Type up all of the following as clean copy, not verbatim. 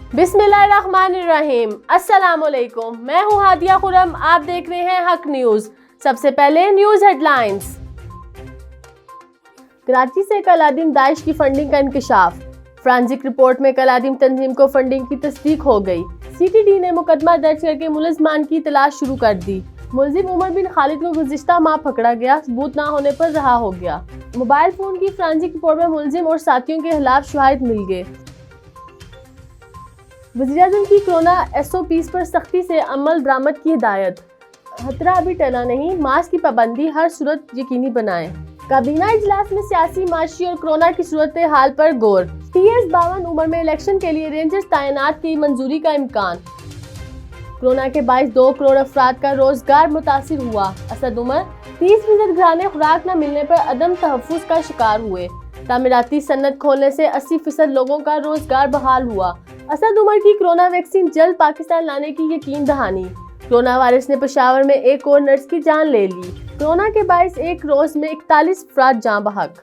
बिस्मिल्लाहिर्रहमानिर्रहीम। अस्सलामुअलैकुम। मैं हूँ हादिया खुरम। आप देख रहे हैं हक न्यूज़। सबसे पहले न्यूज़ हेडलाइंस। कराची से कलादीम दाइश की फंडिंग का इंकशाफ। फ्रांसिक रिपोर्ट में कलादीम तंजीम को फंडिंग की तस्दीक हो गई। CTD ने मुकदमा दर्ज करके मुलजमान की तलाश शुरू कर दी। मुलजिम उमर बिन खालिद को गुज़िश्ता माह पकड़ा गया, सबूत ना होने पर रहा हो गया। मोबाइल फोन की फ्रांसिक रिपोर्ट में मुलजिम और साथियों के खिलाफ शवाहिद मिल गए। वज़ीर-ए-आज़म की कोरोना SOPs पर सख्ती से अमल दरामद की हिदायत। खतरा अभी टला नहीं, मास्क की पाबंदी हर सूरत यकीनी बनाएं। काबीना इजलास में सियासी, माशी और कोरोना की सूरत हाल पर गौर। TS 52 उम्र में इलेक्शन के लिए रेंजर्स तैनात की मंजूरी का इम्कान। कोरोना के 2 करोड़ अफराद का रोजगार मुतासिर हुआ। असद उमर 30% घराने खुराक न मिलने पर अदम तहफ़्फ़ुज़ का शिकार हुए। तामीराती सन्नत खोलने से 80% लोगों का रोजगार बहाल हुआ। असद उमर की कोरोना वैक्सीन जल्द पाकिस्तान लाने की यकीन दहानी। कोरोना वायरस ने पेशावर में एक और नर्स की जान ले ली। कोरोना के बायस एक रोज में 41 अफराद जान बहक।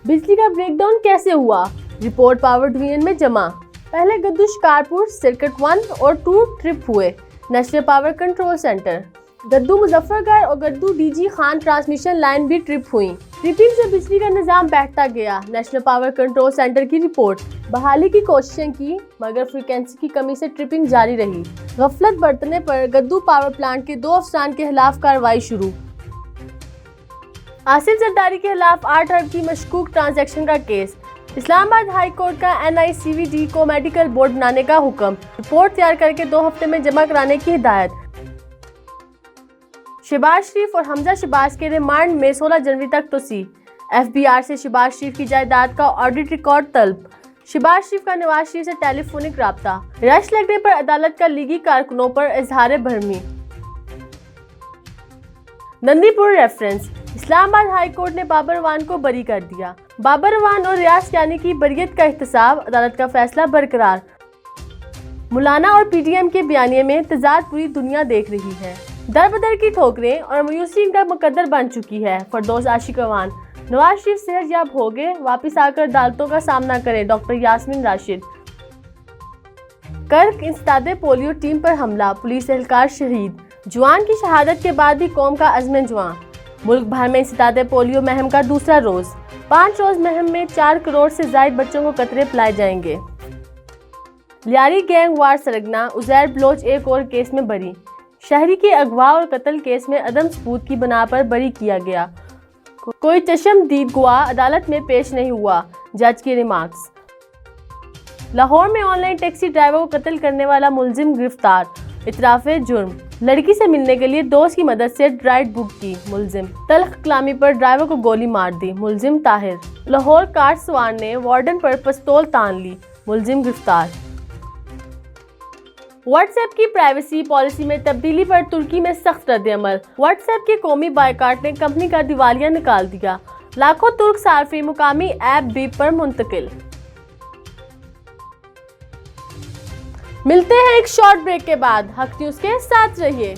बिजली का ब्रेकडाउन कैसे हुआ? रिपोर्ट पावर डिवीजन में जमा। पहले गद्दू शिकारपुर सर्किट 1 और 2 ट्रिप हुए। National power control centre Guddu Muzaffargarh और Guddu DG Khan transmission line भी ट्रिप हुई। ट्रिपिंग से बिजली का निजाम बैठता गया। नेशनल पावर कंट्रोल सेंटर की रिपोर्ट। बहाली की कोशिशें की मगर फ्रीक्वेंसी की कमी से ट्रिपिंग जारी रही। गफलत बरतने पर गद्दू पावर प्लांट के 2 अफसरान के खिलाफ कार्रवाई शुरू। आसिफ जरदारी के खिलाफ 8 अरब की मशकूक ट्रांजैक्शन का केस। इस्लामाबाद हाई कोर्ट का NICVD को मेडिकल बोर्ड बनाने का हुक्म। रिपोर्ट तैयार करके 2 हफ्ते में जमा कराने की हिदायत। शहबाज शरीफ और हमजा शहबाज के रिमांड में 16 जनवरी तक तोसी। FBR से शहबाज शरीफ की जायदाद का ऑडिट रिकॉर्ड तलब। शहबाज शरीफ का नवाज शरीफ से टेलीफोनिक राब्ता। रश लगने पर अदालत का लीगी कारकुनों पर इजहार भरमी। Nandipur reference. Islamabad high court ने बाबर अवान को बरी कर दिया। बाबर अवान और रियाज कियानी की बरियत का एहतसाब। अदालत का फैसला बरकरार। मौलाना और PTM के बयानिए में तजाद पूरी दुनिया देख रही है। दर बदर की ठोकरें और मायूसी का मुकद्दर बन चुकी है। फरदौस आशिक अवान। नवाज शरीफ सेहतयाब हो गए, वापिस आकर अदालतों का सामना करें। डॉक्टर यास्मीन राशिद। कर्क इंसदादे पोलियो टीम पर हमला, पुलिस एहलकार शहीद। जवान की शहादत के बाद भी कौम का अज़्म जवां। मुल्क भर में इंसदादे पोलियो मुहिम का दूसरा रोज। 5 रोज मुहिम में 4 करोड़ से ज्यादा बच्चों को कतरे पिलाए जाएंगे। लियारी गैंग वार सरगना, उजैर बलोच एक और केस में बरी। शहरी के अगवा और कत्ल केस में अदम सबूत की बना पर बरी किया गया। कोई चशमदीद गवाह अदालत में पेश नहीं हुआ। जज के रिमार्क्स। लाहौर में ऑनलाइन टैक्सी ड्राइवर को कत्ल करने वाला मुलजिम गिरफ्तार। इतराफे जुर्म। लड़की से मिलने के लिए दोस्त की मदद से राइड बुक की। मुलजिम। तल्ख कलामी पर ड्राइवर को गोली मार दी। मुलजिम ताहिर। लाहौर कार सवार ने वार्डन पर पिस्तौल तान ली। मुलजिम गिरफ्तार। व्हाट्सएप की प्राइवेसी पॉलिसी में तब्दीली पर तुर्की में सख्त रद्द-ए-अमल। व्हाट्सएप के कौमी बायकाट ने कंपनी का दिवालिया निकाल दिया। लाखों तुर्क सार्फिन मुकामी ऐप बीप पर मुंतकिल। मिलते हैं एक शॉर्ट ब्रेक के बाद। हक न्यूज़ के साथ रहिए।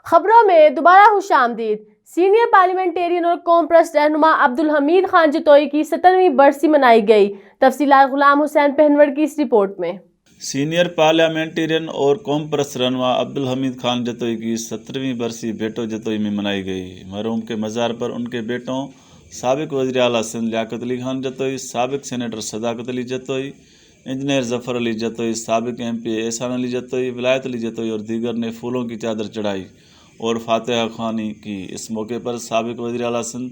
खबरों में दोबारा खुशामदीद। सीनियर पार्लियामेंटेरियन और कौम परस्त रहनुमा अब्दुल हमीद खान जतोई की 17वीं बरसी मनाई गई। तफसीलात गुलाम हुसैन पहनवर की इस रिपोर्ट में। सीनियर पार्लियामेंटेरियन और कौम परस्त रहनुमा अब्दुल हमीद खान जतोई की 17वीं बरसी बेटो जतोई में मनाई गई। मरहूम के मज़ार पर उनके बेटों साबिक वज़ीर आला सिंध लियाकत अली खान जतोई, साबिक सेनेटर सदाकत अली जतोई, इंजीनियर जफ़र अली जतोई, साबिक MP एहसान अली जतोई, विलायत अली जतोई और दीगर ने फूलों की चादर चढ़ाई और फातिहा ख़्वानी की। इस मौके पर साबिक वज़ीर आला सिंध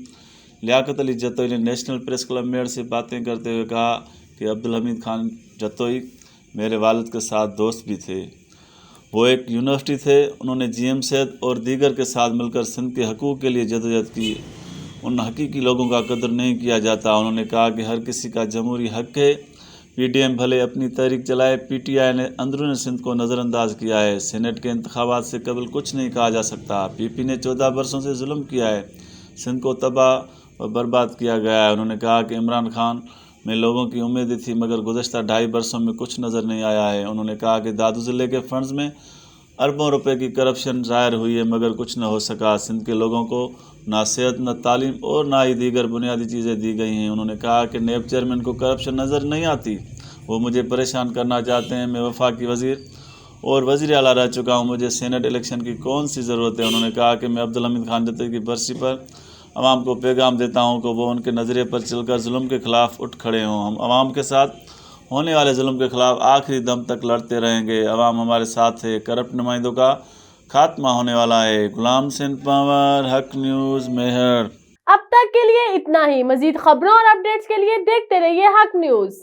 लियाकत अली जतोई ने नेशनल प्रेस क्लब मेयर से बातें करते हुए कहा कि अब्दुल हमीद खान जतोई मेरे वालिद के साथ दोस्त भी थे। वो एक यूनिवर्सिटी थे। उन्होंने जीएम सेहत और दीगर के साथ मिलकर सिंध के हकूक़ के लिए जदोजहद की। उन हकीकी लोगों का कदर नहीं किया जाता। उन्होंने कहा कि हर किसी का जमहूरी हक है। पीडीएम भले अपनी तहरीक चलाए, पीटीआई ने अंदरूनी सिंध को नज़रअंदाज किया है। सेनेट के इंतखाबात से कबल कुछ नहीं कहा जा सकता। पीपी ने 14 बरसों से जुल्म किया है, सिंध को तबाह व बर्बाद किया गया है। उन्होंने कहा कि इमरान खान में लोगों की उम्मीद थी, मगर गुज़श्ता 2.5 बरसों में कुछ नज़र नहीं आया है। उन्होंने कहा कि दादू ज़िले के फंड्स में अरबों रुपए की करप्शन ज़ाहिर हुई है, मगर कुछ न हो सका। सिंध के लोगों को ना सेहत, न तालीम और ना ही दीगर बुनियादी चीज़ें दी गई हैं। उन्होंने कहा कि नेब चेयरमैन को करप्शन नज़र नहीं आती, वो मुझे परेशान करना चाहते हैं। मैं वफाकी वज़ीर और वज़ीर आला रह चुका हूँ, मुझे सेनेट इलेक्शन की कौन सी ज़रूरत है। उन्होंने कहा कि मैं अब्दुल हमीद खान जतोई की बरसी पर अवाम को पैगाम देता हूँ कि वो उनके नज़रिए पर चलकर जुल्म के ख़िलाफ़ उठ खड़े हों। हम अवाम के साथ होने वाले जुल्म के ख़िलाफ़ आखिरी दम तक लड़ते रहेंगे। अवाम हमारे साथ है। करप्ट नुमाइंदों का खात्मा होने वाला है। गुलाम सिंध पावर, हक न्यूज़, मेहर। अब तक के लिए इतना ही। मजीद खबरों और अपडेट्स के लिए देखते रहिए हक न्यूज़।